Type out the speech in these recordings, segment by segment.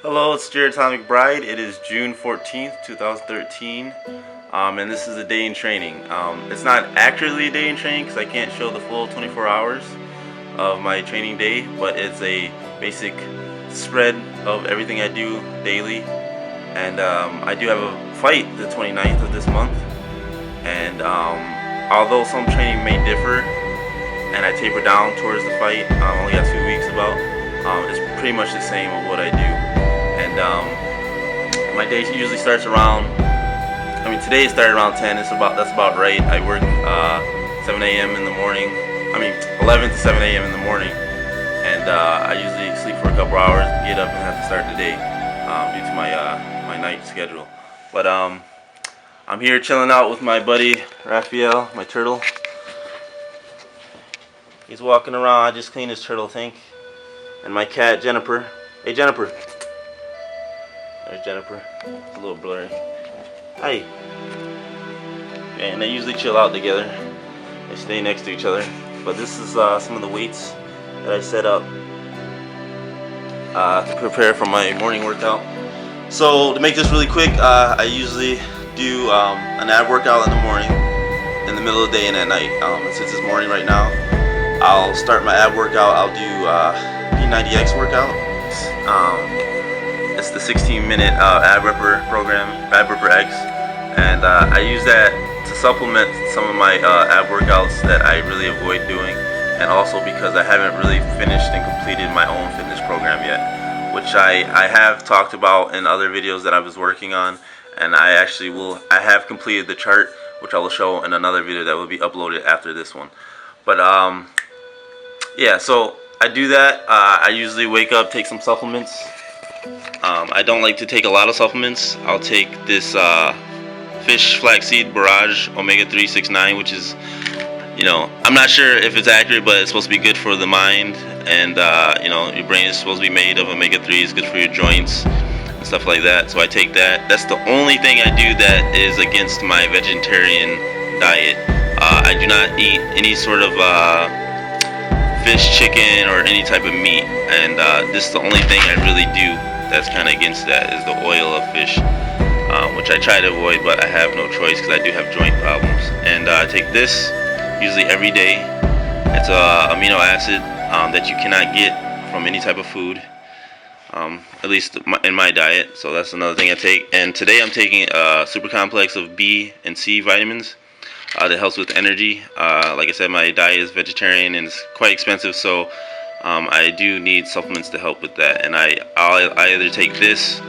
Hello, it's Jared Tommy McBride. It is June 14th, 2013, and this is a day in training. It's not accurately a day in training because I can't show the full 24 hours of my training day, but it's a basic spread of everything I do daily. And I do have a fight the 29th of this month, and although some training may differ and I taper down towards the fight, I only got 2 weeks about, it's pretty much the same of what I do. And my day usually starts around. Today it started around 10. That's about right. I work 7 a.m. in the morning. 11 to 7 a.m. in the morning, and I usually sleep for a couple hours, get up, and have to start the day due to my night schedule. But I'm here chilling out with my buddy Raphael, my turtle. He's walking around. I just cleaned his turtle tank, and my cat Jennifer. Hey Jennifer. There's Jennifer. It's a little blurry. Hi. And they usually chill out together. They stay next to each other. But this is some of the weights that I set up to prepare for my morning workout. So to make this really quick, I usually do an ab workout in the morning, in the middle of the day, and at night. And since it's morning right now, I'll start my ab workout. I'll do P90X workout. It's the 16-minute ab ripper program, ab ripper X, and I use that to supplement some of my ab workouts that I really avoid doing, and also because I haven't really finished and completed my own fitness program yet, which I have talked about in other videos that I was working on, and I have completed the chart, which I will show in another video that will be uploaded after this one. But yeah, so I do that. I usually wake up, take some supplements. I don't like to take a lot of supplements. I'll take this fish flaxseed barrage omega-3 6-9, which is, I'm not sure if it's accurate, but it's supposed to be good for the mind, and your brain is supposed to be made of omega-3. It's good for your joints and stuff like that. So I take that. That's the only thing I do that is against my vegetarian diet. I do not eat any sort of fish, chicken, or any type of meat, and this is the only thing I really do that's kind of against that, is the oil of fish, which I try to avoid, but I have no choice because I do have joint problems. And I take this usually every day. It's a amino acid that you cannot get from any type of food, at least in my diet. So that's another thing I take. And today I'm taking a super complex of B and C vitamins that helps with energy. Like I said, my diet is vegetarian and it's quite expensive, so I do need supplements to help with that. And I either take this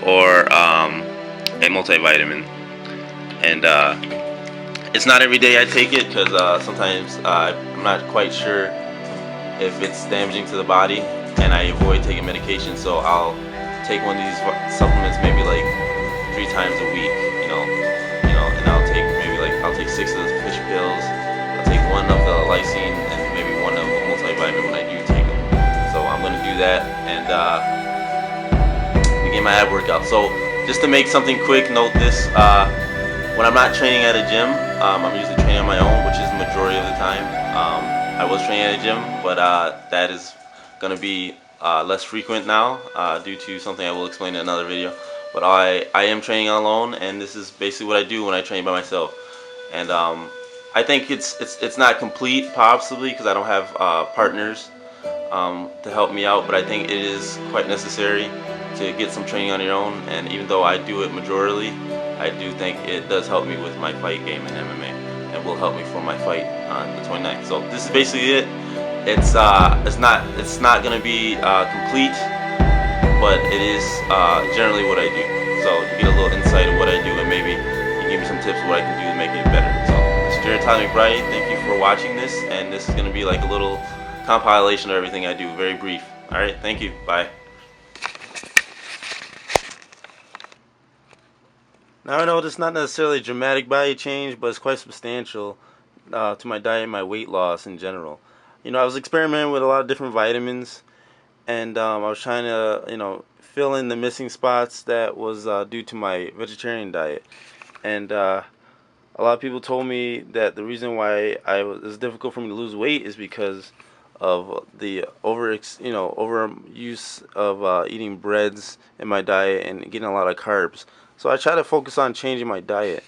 or a multivitamin. And it's not every day I take it because sometimes I'm not quite sure if it's damaging to the body, and I avoid taking medication. So I'll take one of these supplements maybe like 3 times a week, and I'll take 6 of the fish pills. I'll take 1 of the lysine and maybe 1 of the multivitamin when I do take them. So I'm gonna do that and begin my ab workout. So just to make something quick, note this: when I'm not training at a gym, I'm usually training on my own, which is the majority of the time. I was training at a gym, but that is gonna be less frequent now due to something I will explain in another video. But I am training alone, and this is basically what I do when I train by myself. And I think it's not complete, possibly, because I don't have partners to help me out. But I think it is quite necessary to get some training on your own. And even though I do it majorly, I do think it does help me with my fight game in MMA, and will help me for my fight on the 29th. So this is basically it. It's not gonna be complete, but it is generally what I do. So you get a little insight of what I do, and maybe you give me some tips of what I can do to make it better. So this is Jared Tommy McBride. Thank you for watching this, and this is gonna be like a little compilation of everything I do, very brief. All right, thank you. Bye. Now I know it's not necessarily a dramatic body change, but it's quite substantial to my diet and my weight loss in general. I was experimenting with a lot of different vitamins, and I was trying to, fill in the missing spots that was due to my vegetarian diet. And a lot of people told me that the reason why it was difficult for me to lose weight is because the overuse of eating breads in my diet and getting a lot of carbs. So I try to focus on changing my diet.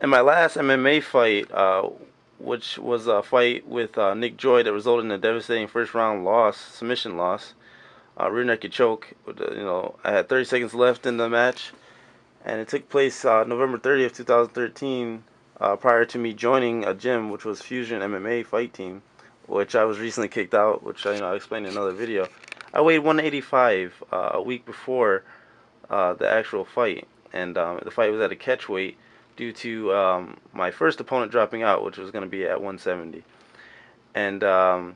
In my last MMA fight, which was a fight with Nick Joy that resulted in a devastating first round loss, submission loss, rear naked choke. I had 30 seconds left in the match, and it took place November 30th, 2013, prior to me joining a gym, which was Fusion MMA Fight Team, which I was recently kicked out, which I explained in another video. I weighed 185 a week before the actual fight, and the fight was at a catch weight due to my first opponent dropping out, which was going to be at 170. And I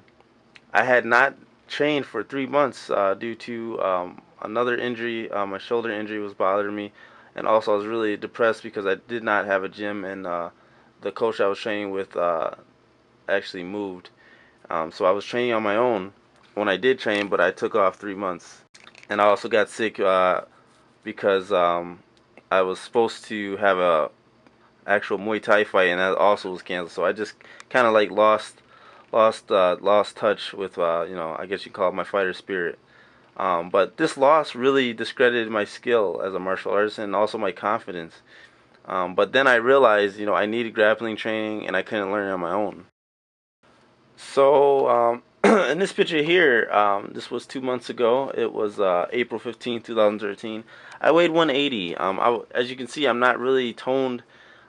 had not trained for 3 months due to another injury. My shoulder injury was bothering me, and also I was really depressed because I did not have a gym, and the coach I was training with actually moved. So I was training on my own when I did train, but I took off 3 months. And I also got sick because I was supposed to have a actual Muay Thai fight, and that also was canceled. So I just kind of like lost touch with I guess you call it my fighter spirit. But this loss really discredited my skill as a martial artist and also my confidence. But then I realized I needed grappling training, and I couldn't learn it on my own. So in this picture here, this was 2 months ago. It was April 15, 2013. I weighed 180. As you can see, I'm not really toned.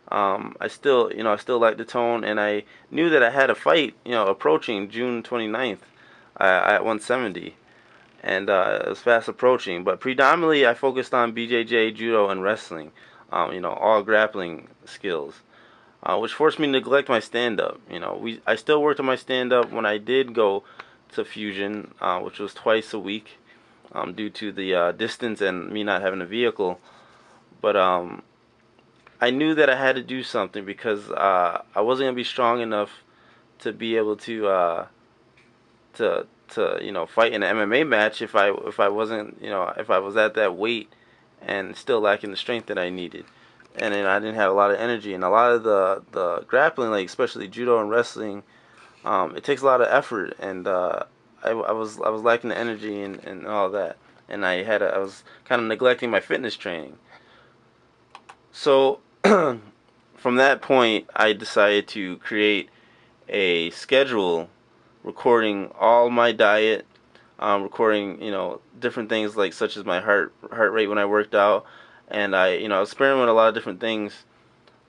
I still like the tone, and I knew that I had a fight, approaching June 29th at 170, and it was fast approaching. But predominantly, I focused on BJJ, judo, and wrestling. All grappling skills, which forced me to neglect my stand-up. I still worked on my stand-up when I did go to Fusion, which was twice a week, due to the distance and me not having a vehicle. But I knew that I had to do something because I wasn't gonna be strong enough to be able to fight in an MMA match if I wasn't if I was at that weight and still lacking the strength that I needed, and then I didn't have a lot of energy, and a lot of the grappling, like especially judo and wrestling, it takes a lot of effort, and I was lacking the energy and all that, and I was kind of neglecting my fitness training. So from that point, I decided to create a schedule recording all my diet, recording different things like such as my heart rate when I worked out, and I experimented with a lot of different things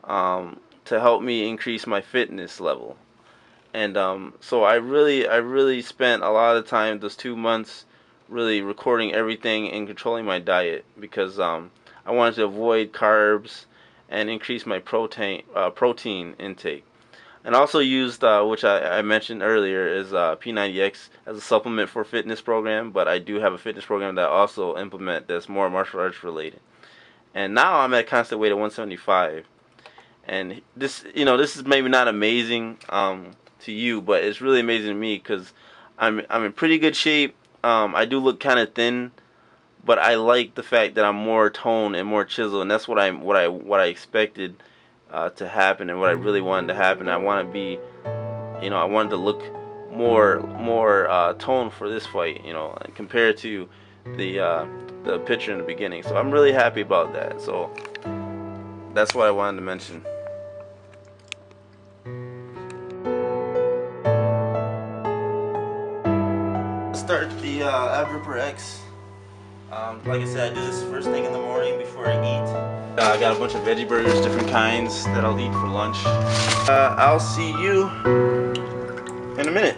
to help me increase my fitness level. And so I really spent a lot of time those 2 months really recording everything and controlling my diet, because I wanted to avoid carbs and increase my protein intake. And also used, which I mentioned earlier, is P90X as a supplement for fitness program. But I do have a fitness program that I also implement that's more martial arts related. And now I'm at constant weight of 175. And this is maybe not amazing to you, but it's really amazing to me because I'm in pretty good shape. I do look kind of thin, but I like the fact that I'm more toned and more chiseled, and that's what I expected to happen, and what I really wanted to happen. I want to be, I wanted to look more toned for this fight, compared to the picture in the beginning. So I'm really happy about that. So that's what I wanted to mention. Start the ab ripper X. Like I said, I do this first thing in the morning before I eat. I got a bunch of veggie burgers, different kinds, that I'll eat for lunch. I'll see you in a minute.